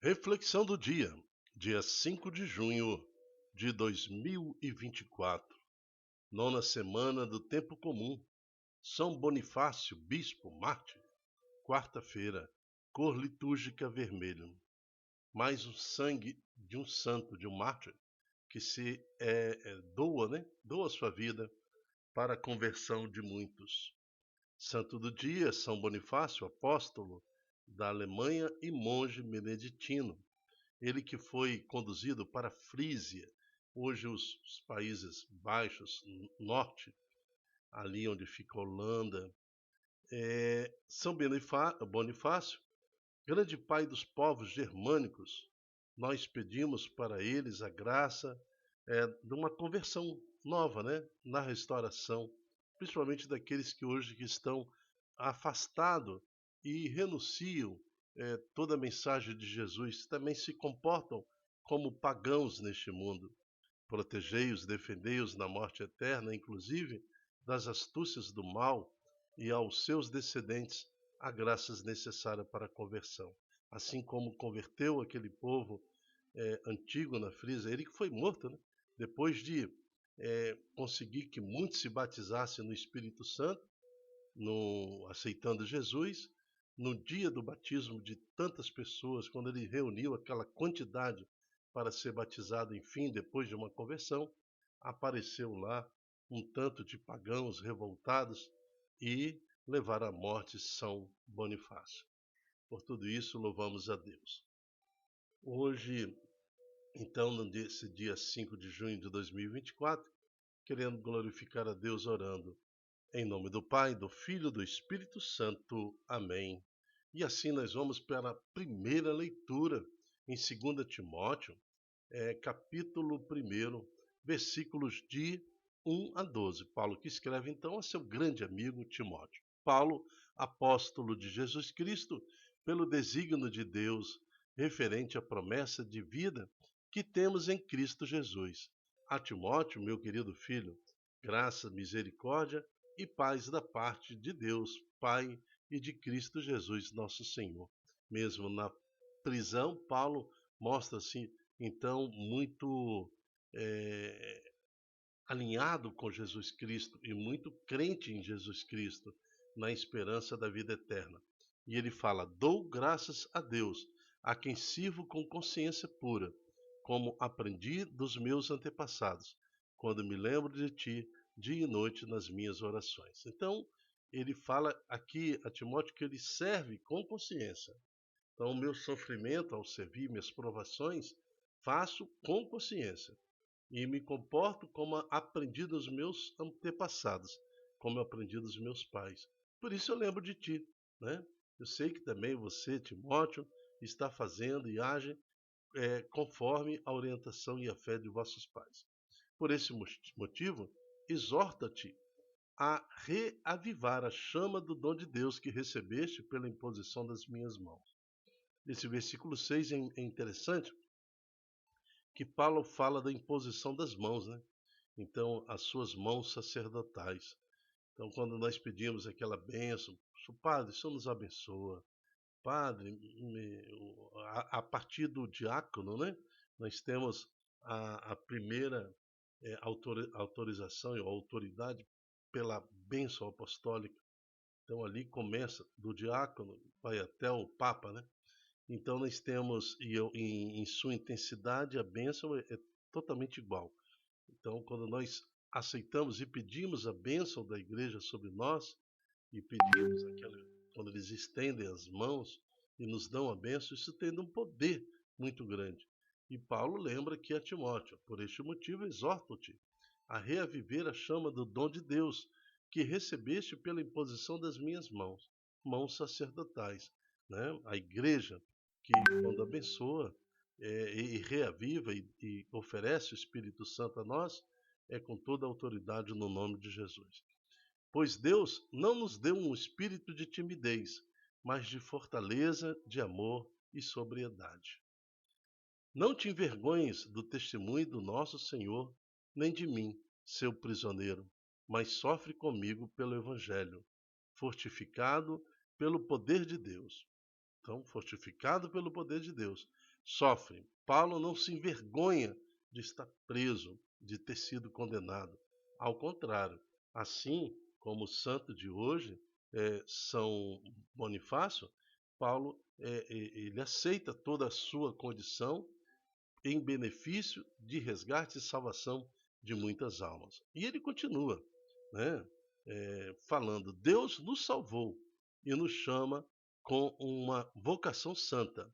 Reflexão do dia, dia 5 de junho de 2024, nona semana do tempo comum. São Bonifácio, bispo, mártir, quarta-feira, cor litúrgica vermelho. Mais um sangue de um santo, de um mártir, que se doa, né? Doa sua vida para a conversão de muitos. Santo do dia, São Bonifácio, apóstolo da Alemanha e monge beneditino. Ele que foi conduzido para a Frísia, hoje os Países Baixos, norte, ali onde fica a Holanda. São Bonifácio, grande pai dos povos germânicos, nós pedimos para eles a graça de uma conversão nova, né, na restauração, principalmente daqueles que hoje estão afastados e renunciam toda a mensagem de Jesus, também se comportam como pagãos neste mundo. Protegei-os, defendei-os na morte eterna, inclusive das astúcias do mal, e aos seus descendentes a graças necessárias para a conversão. Assim como converteu aquele povo antigo na Frísia, ele que foi morto, né? Depois de conseguir que muitos se batizassem no Espírito Santo, aceitando Jesus, no dia do batismo de tantas pessoas, quando ele reuniu aquela quantidade para ser batizado, enfim, depois de uma conversão, apareceu lá um tanto de pagãos revoltados e levaram à morte São Bonifácio. Por tudo isso, louvamos a Deus. Hoje, então, nesse dia 5 de junho de 2024, querendo glorificar a Deus orando. Em nome do Pai, do Filho e do Espírito Santo. Amém. E assim nós vamos para a primeira leitura em 2 Timóteo, capítulo 1, versículos de 1 a 12. Paulo que escreve então a seu grande amigo Timóteo. Paulo, apóstolo de Jesus Cristo, pelo desígnio de Deus, referente à promessa de vida que temos em Cristo Jesus. A Timóteo, meu querido filho, graça, misericórdia e paz da parte de Deus, Pai, e de Cristo Jesus, nosso Senhor. Mesmo na prisão, Paulo mostra-se, então, muito alinhado com Jesus Cristo e muito crente em Jesus Cristo, na esperança da vida eterna. E ele fala: dou graças a Deus, a quem sirvo com consciência pura, como aprendi dos meus antepassados, quando me lembro de ti dia e noite nas minhas orações. Então, ele fala aqui a Timóteo que ele serve com consciência. Então, o meu sofrimento ao servir, minhas provações, faço com consciência e me comporto como aprendi dos meus antepassados, como aprendi dos meus pais. Por isso eu lembro de ti, né? Eu sei que também você, Timóteo, está fazendo e age conforme a orientação e a fé de vossos pais. Por esse motivo, exorta-te a reavivar a chama do dom de Deus que recebeste pela imposição das minhas mãos. Esse versículo 6 é interessante, que Paulo fala da imposição das mãos, né? Então, as suas mãos sacerdotais. Então, quando nós pedimos aquela bênção, Padre, o Senhor nos abençoa. Padre, a partir do diácono, né? Nós temos a primeira autorização ou autoridade pela bênção apostólica. Então, ali começa do diácono, vai até o Papa, né? Então nós temos, em sua intensidade, a bênção é totalmente igual. Então, quando nós aceitamos e pedimos a bênção da igreja sobre nós, e pedimos quando eles estendem as mãos e nos dão a bênção, isso tem um poder muito grande. E Paulo lembra aqui a Timóteo: por este motivo exorto-te a reaviver a chama do dom de Deus, que recebeste pela imposição das minhas mãos, mãos sacerdotais, né? A igreja que, quando abençoa e reaviva e oferece o Espírito Santo a nós, é com toda a autoridade no nome de Jesus. Pois Deus não nos deu um espírito de timidez, mas de fortaleza, de amor e sobriedade. Não te envergonhes do testemunho do nosso Senhor, nem de mim, seu prisioneiro, mas sofre comigo pelo Evangelho, fortificado pelo poder de Deus, Então, fortificado pelo poder de Deus, sofre. Paulo não se envergonha de estar preso, de ter sido condenado. Ao contrário, assim como o santo de hoje, São Bonifácio, Paulo ele aceita toda a sua condição em benefício de resgate e salvação de muitas almas. E ele continua, né, falando: Deus nos salvou e nos chama com uma vocação santa,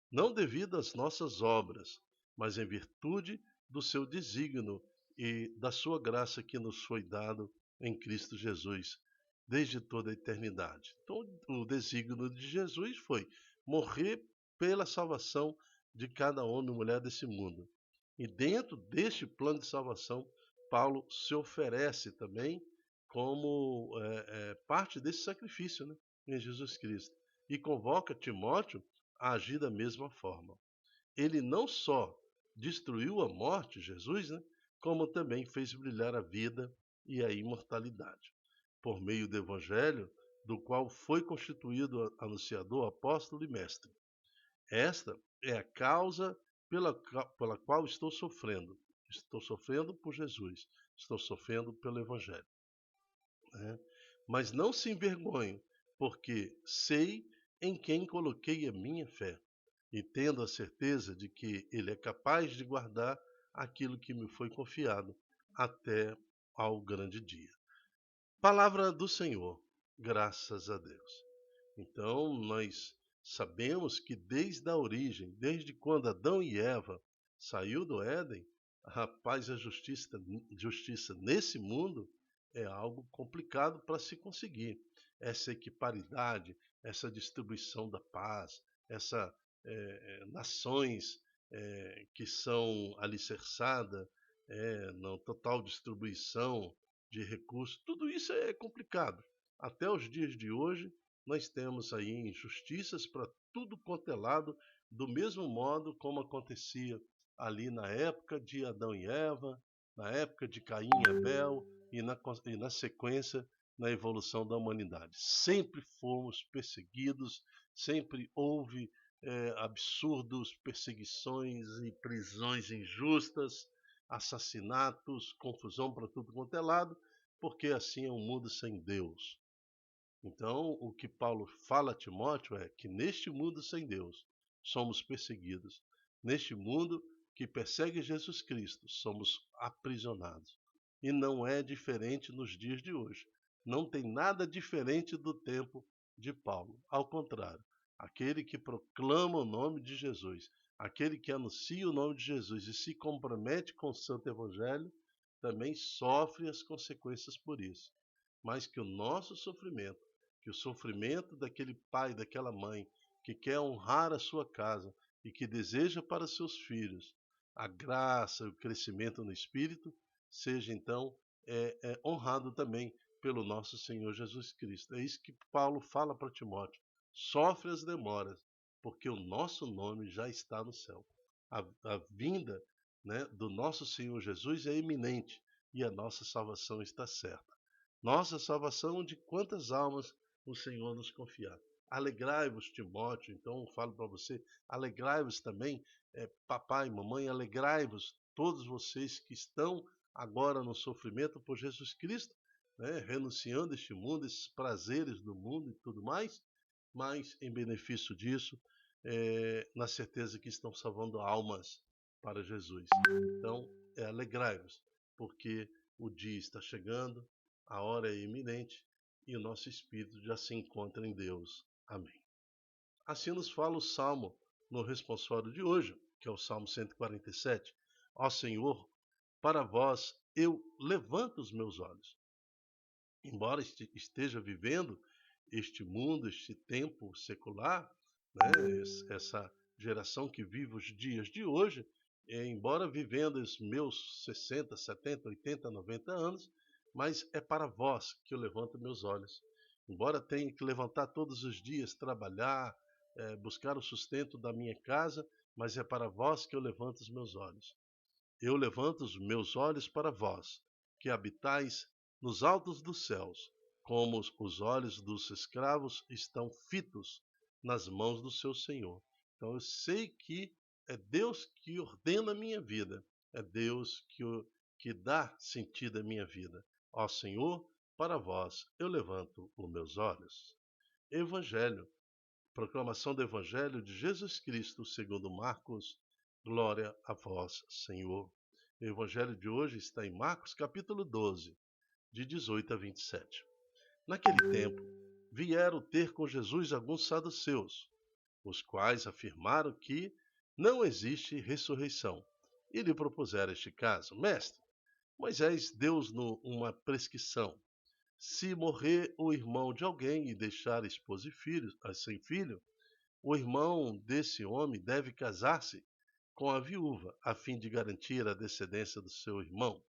não devido às nossas obras, mas em virtude do seu desígnio e da sua graça que nos foi dado em Cristo Jesus, desde toda a eternidade. Então, o desígnio de Jesus foi morrer pela salvação de cada homem e mulher desse mundo. E dentro deste plano de salvação, Paulo se oferece também como parte desse sacrifício, né, em Jesus Cristo. E convoca Timóteo a agir da mesma forma. Ele não só destruiu a morte, Jesus, né, como também fez brilhar a vida e a imortalidade. Por meio do Evangelho, do qual foi constituído anunciador, apóstolo e mestre. Esta é a causa pela qual estou sofrendo. Estou sofrendo por Jesus, estou sofrendo pelo Evangelho. Né? Mas não se envergonhe, porque sei em quem coloquei a minha fé, e tendo a certeza de que Ele é capaz de guardar aquilo que me foi confiado até ao grande dia. Palavra do Senhor, graças a Deus. Então, nós sabemos que desde a origem, desde quando Adão e Eva saiu do Éden, a paz e a justiça nesse mundo é algo complicado para se conseguir. Essa equiparidade, essa distribuição da paz, essa nações que são alicerçadas na total distribuição de recursos, tudo isso é complicado. Até os dias de hoje, nós temos aí injustiças para tudo quanto é lado, do mesmo modo como acontecia ali na época de Adão e Eva, na época de Caim e Abel e na sequência na evolução da humanidade. Sempre fomos perseguidos, sempre houve absurdos, perseguições e prisões injustas, assassinatos, confusão para tudo quanto é lado, porque assim é um mundo sem Deus. Então, o que Paulo fala a Timóteo é que neste mundo sem Deus somos perseguidos. Neste mundo que persegue Jesus Cristo, somos aprisionados. E não é diferente nos dias de hoje. Não tem nada diferente do tempo de Paulo. Ao contrário, aquele que proclama o nome de Jesus, aquele que anuncia o nome de Jesus e se compromete com o Santo Evangelho, também sofre as consequências por isso. Mas que o nosso sofrimento, que o sofrimento daquele pai, daquela mãe, que quer honrar a sua casa e que deseja para seus filhos a graça, o crescimento no Espírito, seja então honrado também pelo nosso Senhor Jesus Cristo. É isso que Paulo fala para Timóteo. Sofre as demoras, porque o nosso nome já está no céu. A vinda, né, do nosso Senhor Jesus é iminente e a nossa salvação está certa. Nossa salvação de quantas almas o Senhor nos confiar. Alegrai-vos, Timóteo, então eu falo para você, alegrai-vos também, papai e mamãe, alegrai-vos, todos vocês que estão agora no sofrimento por Jesus Cristo, né, renunciando este mundo, esses prazeres do mundo e tudo mais, mas em benefício disso, na certeza que estão salvando almas para Jesus. Então, alegrai-vos, porque o dia está chegando, a hora é iminente e o nosso espírito já se encontra em Deus. Amém. Assim nos fala o Salmo no responsório de hoje, que é o Salmo 147. Ó Senhor, para vós eu levanto os meus olhos. Embora esteja vivendo este mundo, este tempo secular, né, essa geração que vive os dias de hoje, embora vivendo os meus 60, 70, 80, 90 anos, mas é para vós que eu levanto meus olhos. Embora tenha que levantar todos os dias, trabalhar, buscar o sustento da minha casa, mas é para vós que eu levanto os meus olhos. Eu levanto os meus olhos para vós, que habitais nos altos dos céus, como os olhos dos escravos estão fitos nas mãos do seu Senhor. Então eu sei que é Deus que ordena a minha vida, é Deus que dá sentido à minha vida. Ó Senhor, para vós eu levanto os meus olhos. Evangelho, proclamação do Evangelho de Jesus Cristo segundo Marcos. Glória a vós, Senhor. O Evangelho de hoje está em Marcos capítulo 12, de 18 a 27. Naquele tempo, vieram ter com Jesus alguns saduceus, os quais afirmaram que não existe ressurreição, e lhe propuseram este caso: Mestre, Moisés deu-nos uma prescrição. Se morrer o irmão de alguém e deixar esposa e filhos, sem filho, o irmão desse homem deve casar-se com a viúva, a fim de garantir a descendência do seu irmão.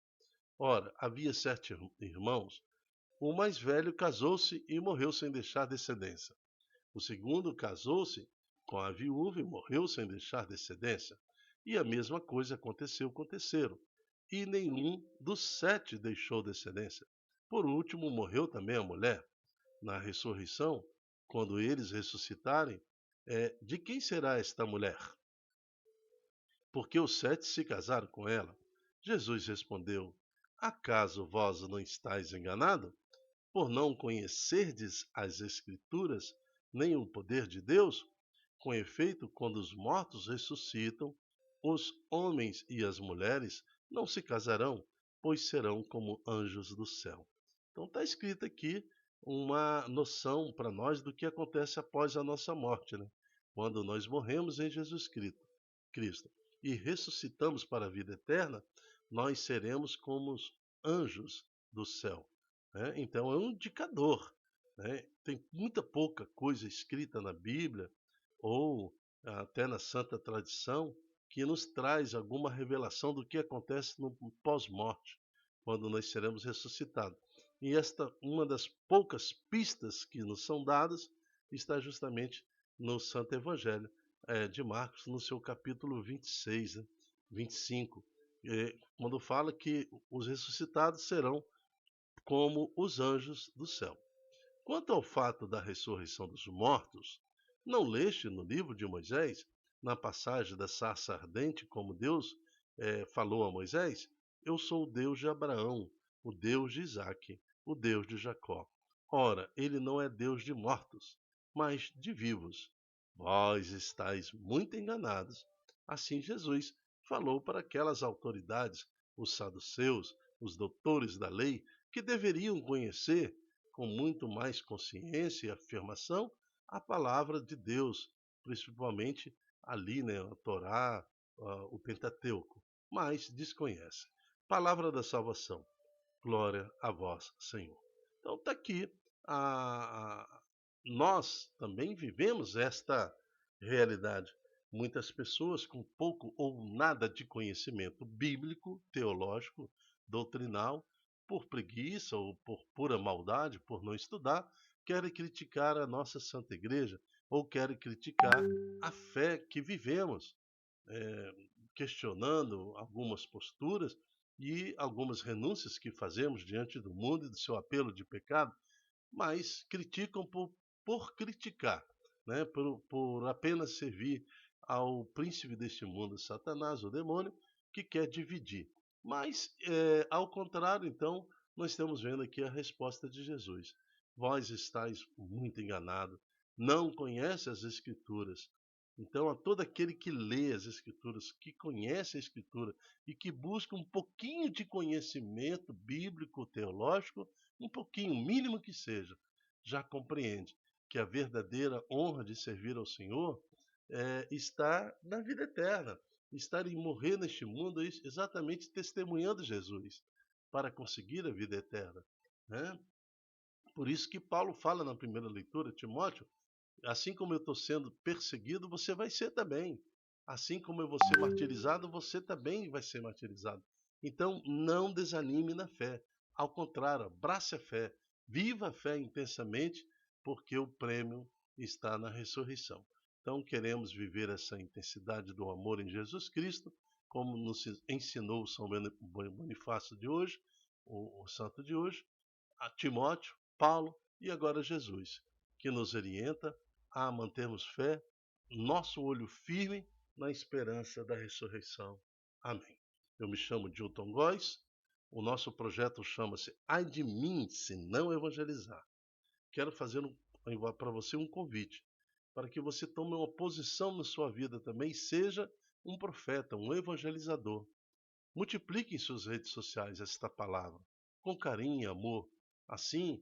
Ora, havia 7 irmãos. O mais velho casou-se e morreu sem deixar descendência. O segundo casou-se com a viúva e morreu sem deixar descendência. E a mesma coisa aconteceu com o terceiro. E nenhum dos 7 deixou descendência. Por último, morreu também a mulher. Na ressurreição, quando eles ressuscitarem, de quem será esta mulher? Porque os 7 se casaram com ela. Jesus respondeu: Acaso vós não estáis enganados? Por não conhecerdes as Escrituras, nem o poder de Deus? Com efeito, quando os mortos ressuscitam, os homens e as mulheres não se casarão, pois serão como anjos do céu. Então está escrito aqui uma noção para nós do que acontece após a nossa morte, né? Quando nós morremos em Jesus Cristo e ressuscitamos para a vida eterna, nós seremos como os anjos do céu. Né? Então é um indicador. Né? Tem muita pouca coisa escrita na Bíblia ou até na Santa Tradição que nos traz alguma revelação do que acontece no pós-morte, quando nós seremos ressuscitados. E esta, uma das poucas pistas que nos são dadas, está justamente no Santo Evangelho de Marcos, no seu capítulo 26, né? 25, quando fala que os ressuscitados serão como os anjos do céu. Quanto ao fato da ressurreição dos mortos, não leste no livro de Moisés, na passagem da sarça ardente, como Deus falou a Moisés? Eu sou o Deus de Abraão, o Deus de Isaque, o Deus de Jacó. Ora, ele não é Deus de mortos, mas de vivos. Vós estáis muito enganados. Assim Jesus falou para aquelas autoridades, os saduceus, os doutores da lei, que deveriam conhecer com muito mais consciência e afirmação a palavra de Deus, principalmente ali, né, a Torá, o Pentateuco, mas desconhecem. Palavra da salvação. Glória a vós, Senhor. Então está aqui, nós também vivemos esta realidade. Muitas pessoas com pouco ou nada de conhecimento bíblico, teológico, doutrinal, por preguiça ou por pura maldade, por não estudar, querem criticar a nossa Santa Igreja ou querem criticar a fé que vivemos, questionando algumas posturas e algumas renúncias que fazemos diante do mundo e do seu apelo de pecado, mas criticam por criticar, né? por apenas servir ao príncipe deste mundo, Satanás, o demônio, que quer dividir. Mas, ao contrário, então, nós estamos vendo aqui a resposta de Jesus. Vós estáis muito enganados, não conhece as Escrituras. Então, a todo aquele que lê as Escrituras, que conhece a Escritura e que busca um pouquinho de conhecimento bíblico, teológico, um pouquinho, mínimo que seja, já compreende que a verdadeira honra de servir ao Senhor está na vida eterna, estar em morrer neste mundo exatamente testemunhando Jesus para conseguir a vida eterna. Né? Por isso que Paulo fala na primeira leitura, Timóteo, assim como eu estou sendo perseguido, você vai ser também. Assim como eu vou ser martirizado, você também vai ser martirizado. Então, não desanime na fé. Ao contrário, abrace a fé. Viva a fé intensamente, porque o prêmio está na ressurreição. Então, queremos viver essa intensidade do amor em Jesus Cristo, como nos ensinou o São Bonifácio de hoje, o santo de hoje, a Timóteo, Paulo e agora Jesus, que nos orienta a mantermos fé, nosso olho firme na esperança da ressurreição. Amém. Eu me chamo Dilton Góes, o nosso projeto chama-se Ai de mim se não evangelizar. Quero fazer para você um convite, para que você tome uma posição na sua vida também e seja um profeta, um evangelizador. Multiplique em suas redes sociais esta palavra, com carinho e amor. Assim,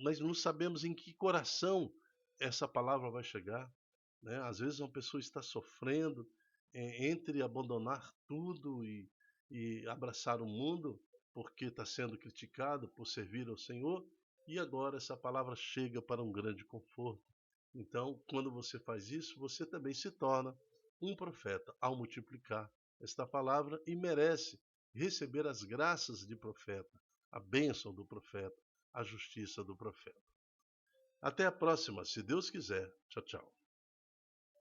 nós não sabemos em que coração essa palavra vai chegar, né? Às vezes uma pessoa está sofrendo entre abandonar tudo e abraçar o mundo, porque está sendo criticado por servir ao Senhor, e agora essa palavra chega para um grande conforto. Então, quando você faz isso, você também se torna um profeta ao multiplicar esta palavra e merece receber as graças de profeta, a bênção do profeta, a justiça do profeta. Até a próxima, se Deus quiser. Tchau, tchau.